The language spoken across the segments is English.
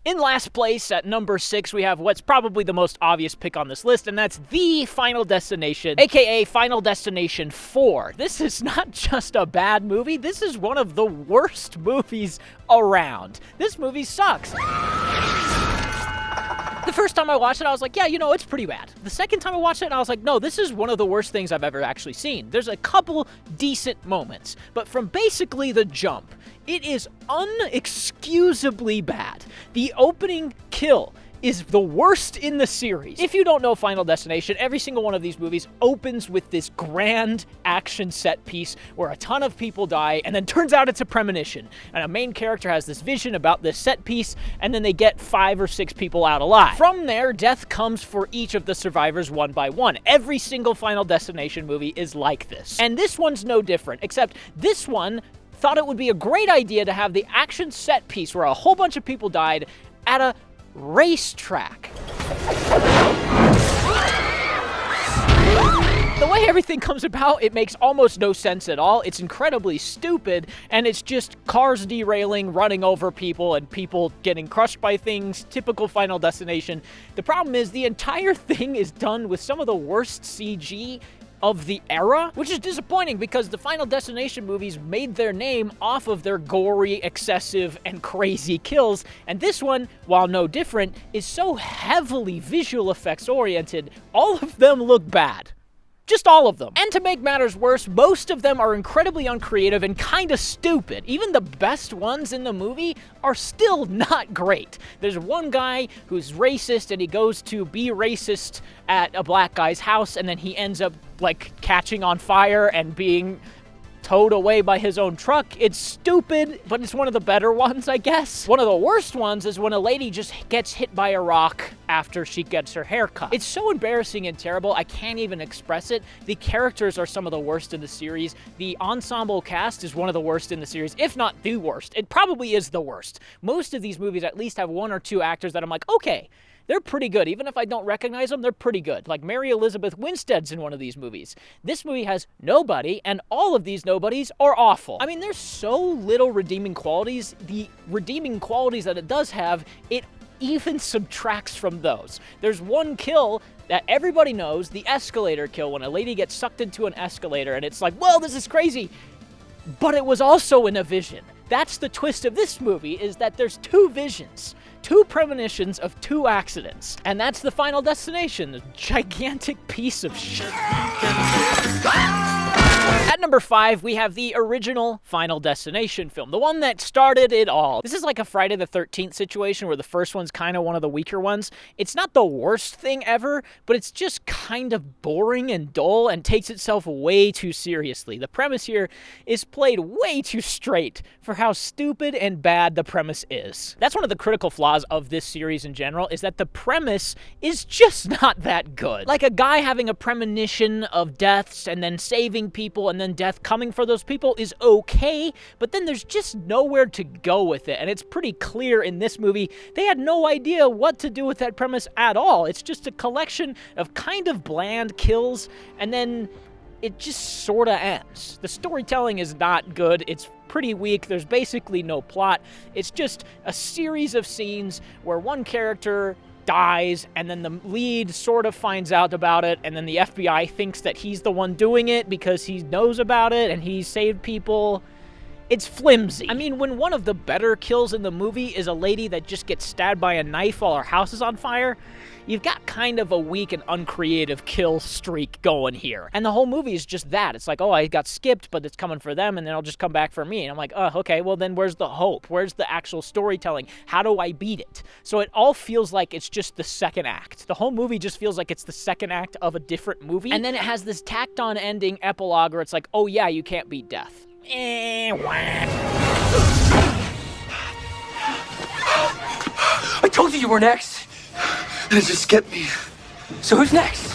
In last place, at number 6, we have what's probably the most obvious pick on this list, and that's The Final Destination, aka Final Destination 4. This is not just a bad movie, this is one of the worst movies around. This movie sucks. The first time I watched it, I was like, yeah, it's pretty bad. The second time I watched it, I was like, no, this is one of the worst things I've ever actually seen. There's a couple decent moments, but from basically the jump, it is unexcusably bad. The opening kill is the worst in the series. If you don't know Final Destination, every single one of these movies opens with this grand action set piece where a ton of people die, and then turns out it's a premonition. And a main character has this vision about this set piece, and then they get 5 or 6 people out alive. From there, death comes for each of the survivors one by one. Every single Final Destination movie is like this. And this one's no different, except this one thought it would be a great idea to have the action set piece where a whole bunch of people died at a racetrack. The way everything comes about, it makes almost no sense at all. It's incredibly stupid, and it's just cars derailing, running over people, and people getting crushed by things. Typical Final Destination. The problem is the entire thing is done with some of the worst CG of the era, which is disappointing because the Final Destination movies made their name off of their gory, excessive, and crazy kills, and this one, while no different, is so heavily visual effects oriented, all of them look bad. Just all of them. And to make matters worse, most of them are incredibly uncreative and kinda stupid. Even the best ones in the movie are still not great. There's one guy who's racist and he goes to be racist at a black guy's house, and then he ends up catching on fire and being towed away by his own truck. It's stupid, but it's one of the better ones, I guess. One of the worst ones is when a lady just gets hit by a rock after she gets her hair cut. It's so embarrassing and terrible, I can't even express it. The characters are some of the worst in the series. The ensemble cast is one of the worst in the series, if not the worst. It probably is the worst. Most of these movies at least have 1 or 2 actors that I'm like, okay, they're pretty good. Even if I don't recognize them, they're pretty good. Like Mary Elizabeth Winstead's in one of these movies. This movie has nobody, and all of these nobodies are awful. I mean, there's so little redeeming qualities. The redeeming qualities that it does have, it even subtracts from those. There's one kill that everybody knows, the escalator kill, when a lady gets sucked into an escalator, and it's like, whoa, this is crazy. But it was also in a vision. That's the twist of this movie, is that there's 2 visions. 2 premonitions of 2 accidents. And that's the Final Destination, a gigantic piece of shit. At number 5, we have the original Final Destination film, the one that started it all. This is like a Friday the 13th situation where the first one's kind of one of the weaker ones. It's not the worst thing ever, but it's just kind of boring and dull and takes itself way too seriously. The premise here is played way too straight for how stupid and bad the premise is. That's one of the critical flaws of this series in general, is that the premise is just not that good. Like a guy having a premonition of deaths and then saving people and then death coming for those people is okay, but then there's just nowhere to go with it, and it's pretty clear in this movie they had no idea what to do with that premise at all. It's just a collection of kind of bland kills, and then it just sorta ends. The storytelling is not good, it's pretty weak, there's basically no plot. It's just a series of scenes where one character dies, and then the lead sort of finds out about it, and then the FBI thinks that he's the one doing it because he knows about it and he saved people. It's flimsy. I mean, when one of the better kills in the movie is a lady that just gets stabbed by a knife while her house is on fire, you've got kind of a weak and uncreative kill streak going here. And the whole movie is just that. It's like, oh, I got skipped, but it's coming for them, and then it'll just come back for me. And I'm like, oh, okay, well then where's the hope? Where's the actual storytelling? How do I beat it? So it all feels like it's just the second act. The whole movie just feels like it's the second act of a different movie. And then it has this tacked on ending epilogue where it's like, oh yeah, you can't beat death. I told you were next. And it just skipped me. So who's next?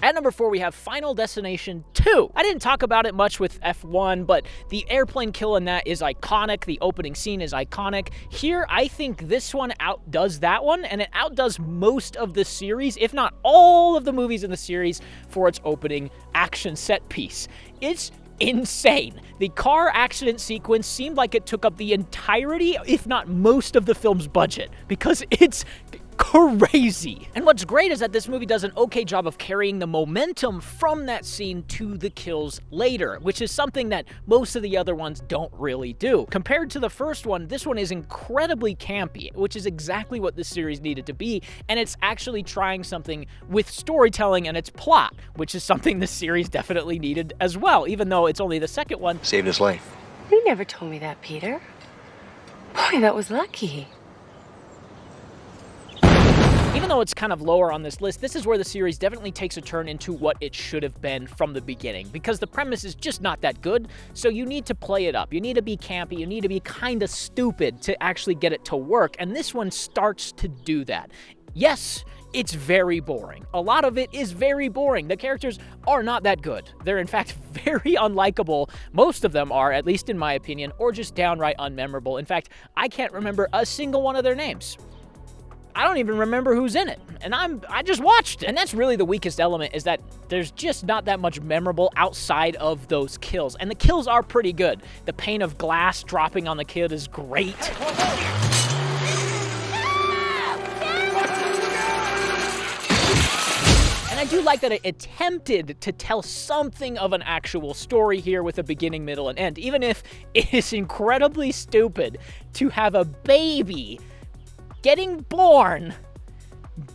At number 4, we have Final Destination 2. I didn't talk about it much with F1, but the airplane kill in that is iconic. The opening scene is iconic. Here, I think this one outdoes that one, and it outdoes most of the series, if not all of the movies in the series, for its opening action set piece. It's insane. The car accident sequence seemed like it took up the entirety, if not most, of the film's budget, because it's crazy. And what's great is that this movie does an okay job of carrying the momentum from that scene to the kills later, which is something that most of the other ones don't really do. Compared to the first one, this one is incredibly campy, which is exactly what this series needed to be, and it's actually trying something with storytelling and its plot, which is something this series definitely needed as well, even though it's only the second one. Saved his life. You never told me that, Peter. Boy, that was lucky. Even though it's kind of lower on this list, this is where the series definitely takes a turn into what it should have been from the beginning, because the premise is just not that good, so you need to play it up. You need to be campy, you need to be kind of stupid to actually get it to work, and this one starts to do that. Yes, it's very boring. A lot of it is very boring. The characters are not that good. They're in fact very unlikable. Most of them are, at least in my opinion, or just downright unmemorable. In fact, I can't remember a single one of their names. I don't even remember who's in it, and I just watched. And that's really the weakest element, is that there's just not that much memorable outside of those kills. And the kills are pretty good. The pane of glass dropping on the kid is great. And I do like that it attempted to tell something of an actual story here with a beginning, middle, and end, even if it is incredibly stupid to have a baby getting born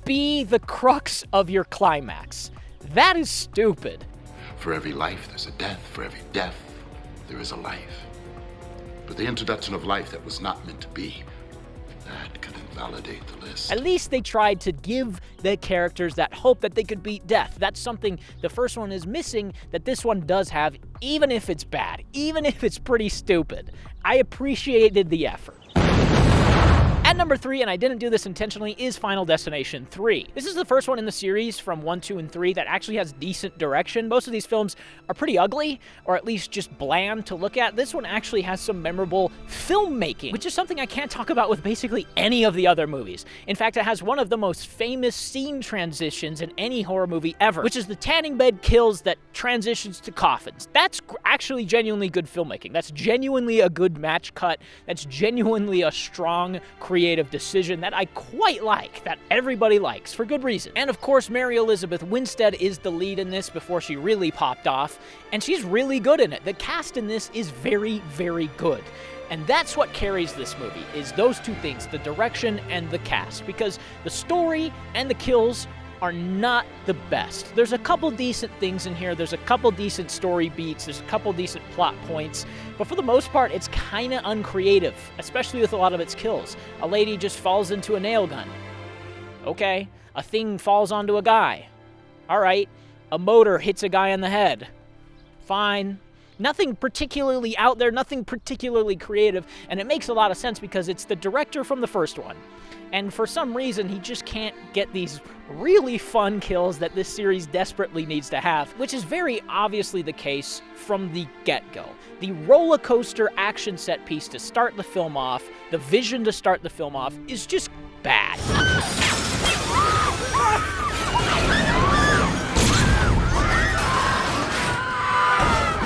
be the crux of your climax. That is stupid. For every life, there's a death. For every death, there is a life. But the introduction of life that was not meant to be, that could invalidate the list. At least they tried to give the characters that hope that they could beat death. That's something the first one is missing that this one does have, even if it's bad, even if it's pretty stupid. I appreciated the effort. At number 3, and I didn't do this intentionally, is Final Destination 3. This is the first one in the series from 1, 2, and 3 that actually has decent direction. Most of these films are pretty ugly, or at least just bland to look at. This one actually has some memorable filmmaking, which is something I can't talk about with basically any of the other movies. In fact, it has one of the most famous scene transitions in any horror movie ever, which is the tanning bed kills that transitions to coffins. That's actually genuinely good filmmaking. That's genuinely a good match cut. That's genuinely a strong, creative decision that I quite like, that everybody likes, for good reason. And of course, Mary Elizabeth Winstead is the lead in this before she really popped off, and she's really good in it. The cast in this is very, very good. And that's what carries this movie, is those two things, the direction and the cast, because the story and the kills are not the best. There's a couple decent things in here, there's a couple decent story beats, there's a couple decent plot points, but for the most part, it's kinda uncreative, especially with a lot of its kills. A lady just falls into a nail gun. Okay. A thing falls onto a guy. Alright. A motor hits a guy in the head. Fine. Nothing particularly out there, nothing particularly creative, and it makes a lot of sense because it's the director from the first one. And for some reason, he just can't get these really fun kills that this series desperately needs to have, which is very obviously the case from the get-go. The roller coaster action set piece to start the film off, the vision to start the film off, is just bad.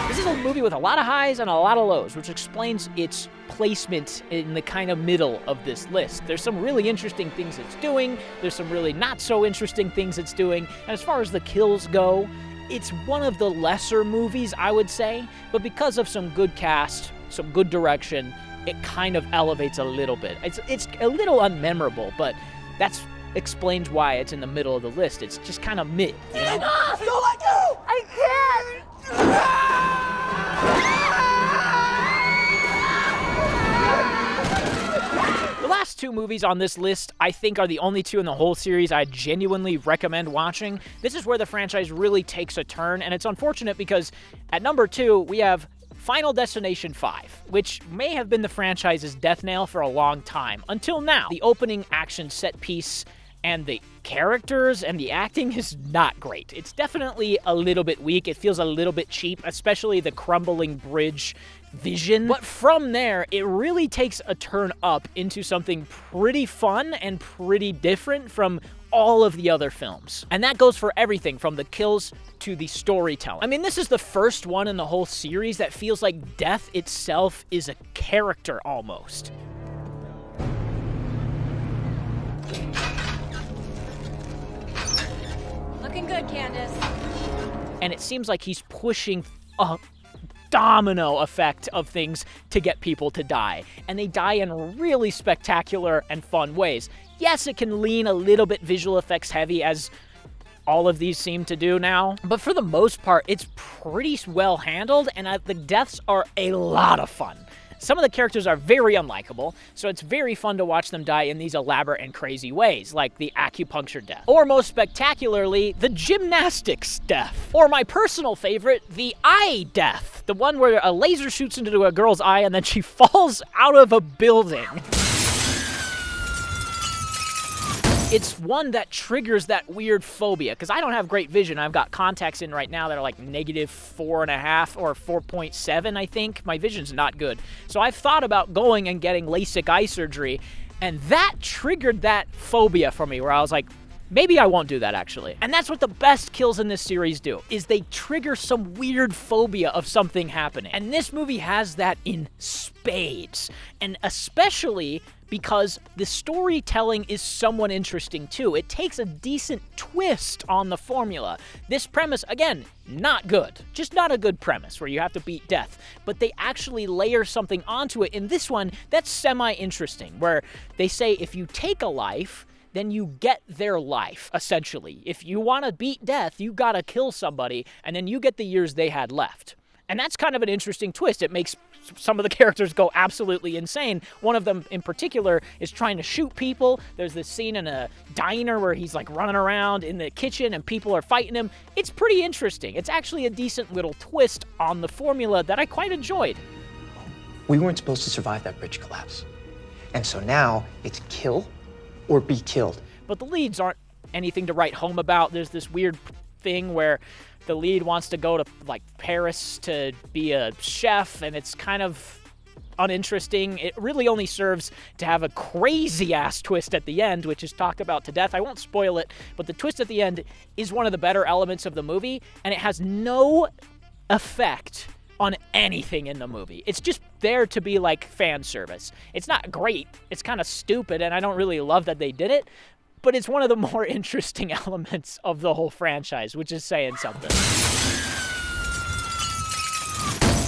This is a movie with a lot of highs and a lot of lows, which explains its placement in the kind of middle of this list. There's some really interesting things it's doing, there's some really not so interesting things it's doing, and as far as the kills go, it's one of the lesser movies, I would say, but because of some good cast, some good direction, it kind of elevates a little bit. It's a little unmemorable, but that's explains why it's in the middle of the list. It's just kind of mid, you know? Don't let go! I can't! The last two movies on this list, I think, are the only two in the whole series I genuinely recommend watching. This is where the franchise really takes a turn, and it's unfortunate because at number 2, we have Final Destination 5, which may have been the franchise's death nail for a long time, until now. The opening action set piece and the characters and the acting is not great. It's definitely a little bit weak. It feels a little bit cheap, especially the crumbling bridge vision. But from there, it really takes a turn up into something pretty fun and pretty different from all of the other films. And that goes for everything from the kills to the storytelling. I mean, this is the first one in the whole series that feels like death itself is a character almost. Looking good, Candace. And it seems like he's pushing a domino effect of things to get people to die. And they die in really spectacular and fun ways. Yes, it can lean a little bit visual effects heavy, as all of these seem to do now. But for the most part, it's pretty well handled, and the deaths are a lot of fun. Some of the characters are very unlikable, so it's very fun to watch them die in these elaborate and crazy ways, like the acupuncture death. Or most spectacularly, the gymnastics death. Or my personal favorite, the eye death. The one where a laser shoots into a girl's eye and then she falls out of a building. It's one that triggers that weird phobia, because I don't have great vision. I've got contacts in right now that are like -4.5 or 4.7, I think. My vision's not good. So I've thought about going and getting LASIK eye surgery, and that triggered that phobia for me, where I was like, maybe I won't do that, actually. And that's what the best kills in this series do, is they trigger some weird phobia of something happening. And this movie has that in spades. And especially because the storytelling is somewhat interesting too. It takes a decent twist on the formula. This premise, again, not good. Just not a good premise where you have to beat death. But they actually layer something onto it in this one that's semi-interesting, where they say if you take a life, then you get their life, essentially. If you want to beat death, you gotta kill somebody, and then you get the years they had left. And that's kind of an interesting twist. It makes some of the characters go absolutely insane. One of them in particular is trying to shoot people. There's this scene in a diner where he's like running around in the kitchen and people are fighting him. It's pretty interesting. It's actually a decent little twist on the formula that I quite enjoyed. We weren't supposed to survive that bridge collapse. And so now it's kill or be killed. But the leads aren't anything to write home about. There's this weird thing where the lead wants to go to like Paris to be a chef, and it's kind of uninteresting. It really only serves to have a crazy ass twist at the end, which is talked about to death. I won't spoil it, but the twist at the end is one of the better elements of the movie, and it has no effect on anything in the movie. It's just there to be like fan service. It's not great. It's kind of stupid, and I don't really love that they did it, but it's one of the more interesting elements of the whole franchise, which is saying something.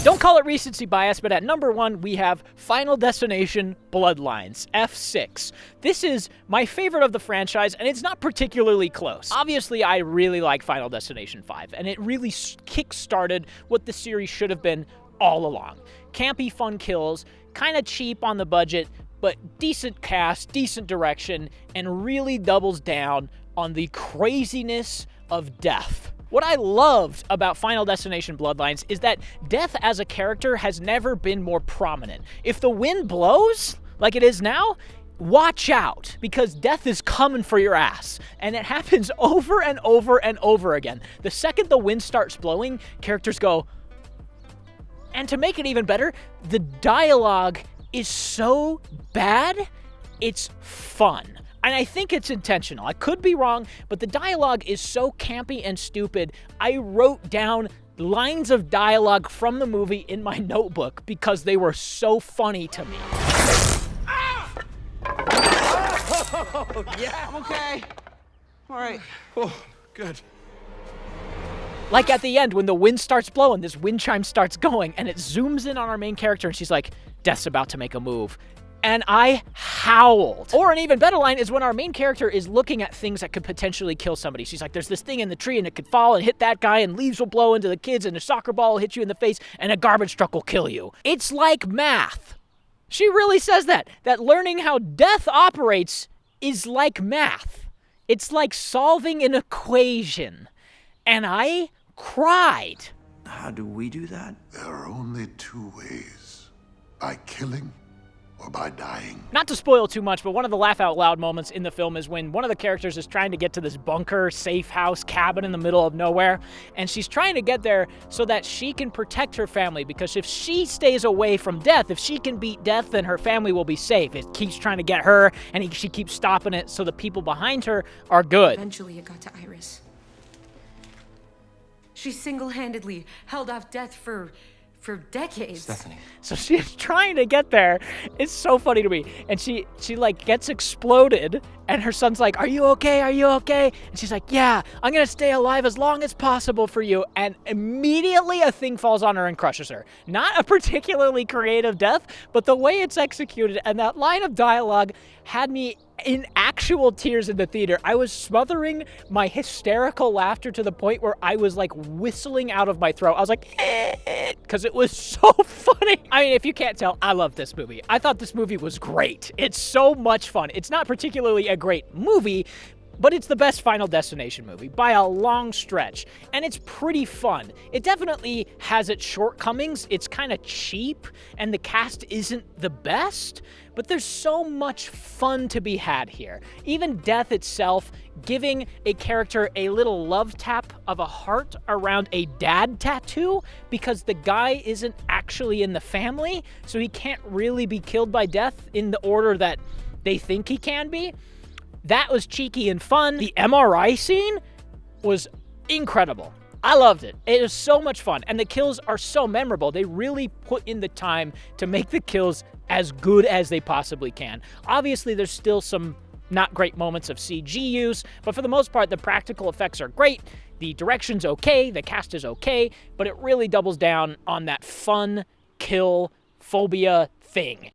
Don't call it recency bias, but at number 1, we have Final Destination Bloodlines, F6. This is my favorite of the franchise, and it's not particularly close. Obviously, I really like Final Destination 5, and it really kick-started what the series should have been all along. Campy, fun kills, kind of cheap on the budget, but decent cast, decent direction, and really doubles down on the craziness of death. What I loved about Final Destination Bloodlines is that death as a character has never been more prominent. If the wind blows, like it is now, watch out, because death is coming for your ass. And it happens over and over and over again. The second the wind starts blowing, characters go. And to make it even better, the dialogue is so bad, it's fun. And I think it's intentional. I could be wrong, but the dialogue is so campy and stupid, I wrote down lines of dialogue from the movie in my notebook because they were so funny to me. Oh, yeah, I'm okay. All right. Oh, good. Like at the end, when the wind starts blowing, this wind chime starts going, and it zooms in on our main character, and she's like, Death's about to make a move. And I howled. Or an even better line is when our main character is looking at things that could potentially kill somebody. She's like, there's this thing in the tree and it could fall and hit that guy and leaves will blow into the kids and a soccer ball will hit you in the face and a garbage truck will kill you. It's like math. She really says that learning how death operates is like math. It's like solving an equation. And I cried. How do we do that? There are only two ways: by killing or by dying. Not to spoil too much, but one of the laugh out loud moments in the film is when one of the characters is trying to get to this bunker, safe house, cabin in the middle of nowhere, and she's trying to get there so that she can protect her family, because if she stays away from death, if she can beat death, then her family will be safe. It keeps trying to get her, and she keeps stopping it so the people behind her are good. Eventually it got to Iris. She single-handedly held off death for decades. Stephanie. So she's trying to get there. It's so funny to me. And she like gets exploded, and her son's like, "Are you okay? Are you okay?" And she's like, "Yeah, I'm gonna stay alive as long as possible for you." And immediately a thing falls on her and crushes her. Not a particularly creative death, but the way it's executed and that line of dialogue had me in actual tears in the theater. I was smothering my hysterical laughter to the point where I was like whistling out of my throat. I was like, because it was so funny. I mean, if you can't tell, I love this movie. I thought this movie was great. It's so much fun. It's not particularly a great movie, but it's the best Final Destination movie by a long stretch, and it's pretty fun. It definitely has its shortcomings. It's kind of cheap, and the cast isn't the best, but there's so much fun to be had here. Even death itself, giving a character a little love tap of a heart around a dad tattoo, because the guy isn't actually in the family, so he can't really be killed by death in the order that they think he can be. That was cheeky and fun. The MRI scene was incredible. I loved it. It was so much fun, and the kills are so memorable. They really put in the time to make the kills as good as they possibly can. Obviously, there's still some not great moments of CG use, but for the most part, the practical effects are great. The direction's okay, the cast is okay, but it really doubles down on that fun kill phobia thing.